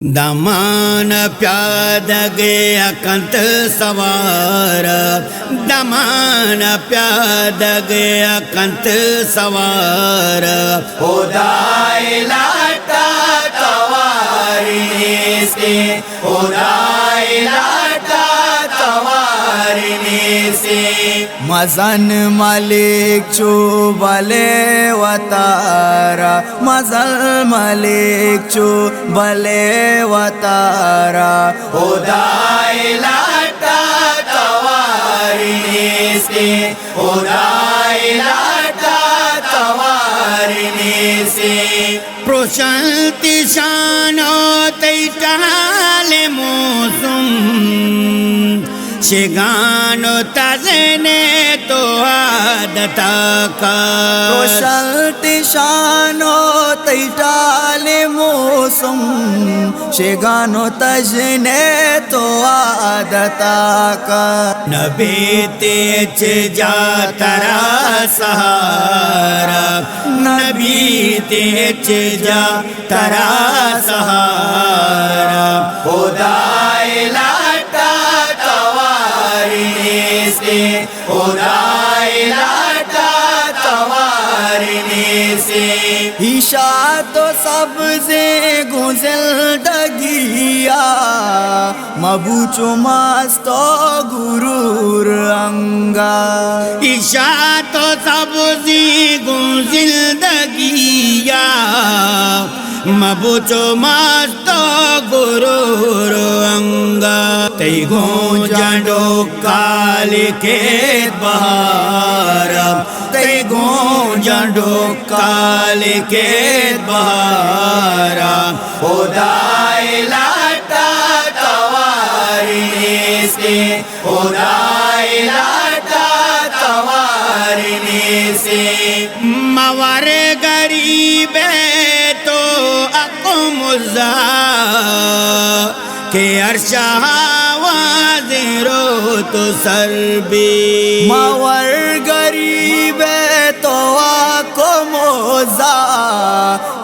دمان پیاد گیا کنت سوار دمان پیاد گیا کنت سوار خدای لاٹا تواری سے خدای لاٹا تواری سے مزن ملک چو بلے وطارا مزن ملک چو بلے وطارا خدای لاٹا تواری سے خدای لاٹا تواری سے پروشانتی شانو تیٹال موسم شگانو تازنے تو عادتا کا روشنتی شانو تیٹال موسم شگانو تجنے تو عادتا کا نبی تیچ جا ترا سہارا نبی تیچ جا ترا سہارا خدای لاٹا تواری سے خدای لاٹا تواری سے ایشا تو سب سے گزل ڈگیا مبوچو مستو غرور انگا ایشا تو سبزی گن زندگیا مبوچو مستو غرور انگا تی گو جنڈو کالی کھیت بہارا تی گو جنڈو کالی کھیت بہارا خدای لاٹا تواری سے خدای لاٹا تواری سے موار غریب تو اقم الزا کہ عرشہ وازرو تو سربی مور غریب تو کو موزا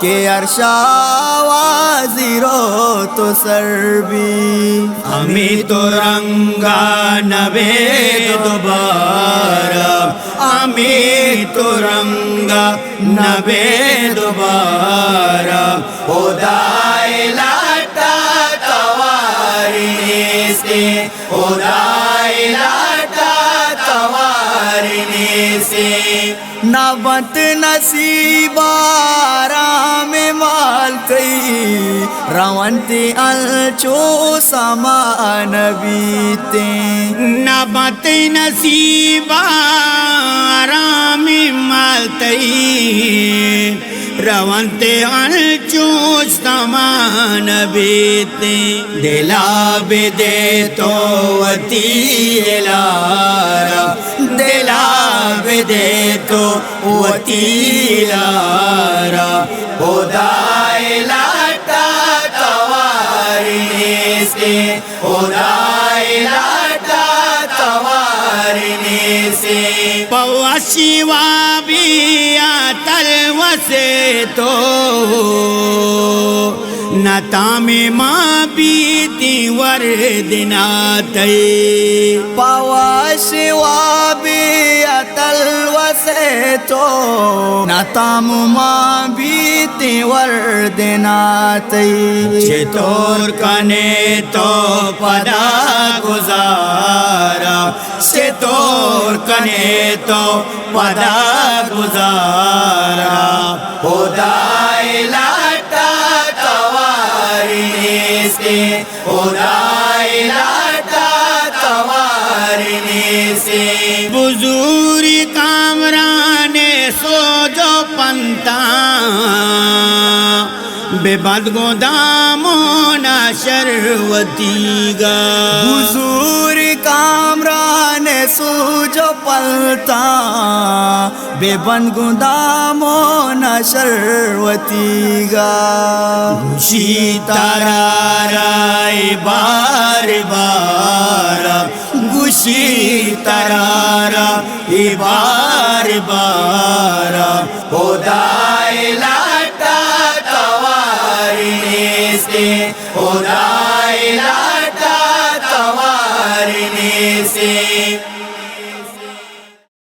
کہ عرشا وازرو تو سربی ہمیں تو رنگا نبے دوبارہ ہمیں تو رنگا نبے دوبارہ خدای لاٹا تواری سے خدای لاٹا تواری سے نبت نصیب آرام مال کئی روانتی الچو سمان بیتے نبت نصیب آرام مالتی روانتے انچوش تمان بیتے دلا بے دے تو وتی لارا دلا بے دے تو وتی لارا خدای لاٹا تواری سے خدای لاٹا تواری سے پواشی وابیا تلو سے تو نتامی ماں بیتی وردناتی پواش وابی اتلو سے تو نتام ماں بیتی وردناتی چطور کنے تو پدا گزارا چطور کنے تو پدا گزارا خدای لاٹا تواری سے خدای لاٹا تواری سے بزوری کامران سو جو پنتا بے بدگو دامونا شروتی گا حضور کامران سوجو پلتا بے بن گندامو نشروتی گا گوشی ترارائی بار بارا گوشی ترارائی بار بارا خدای لاٹا تواری فرشتے خدا الہ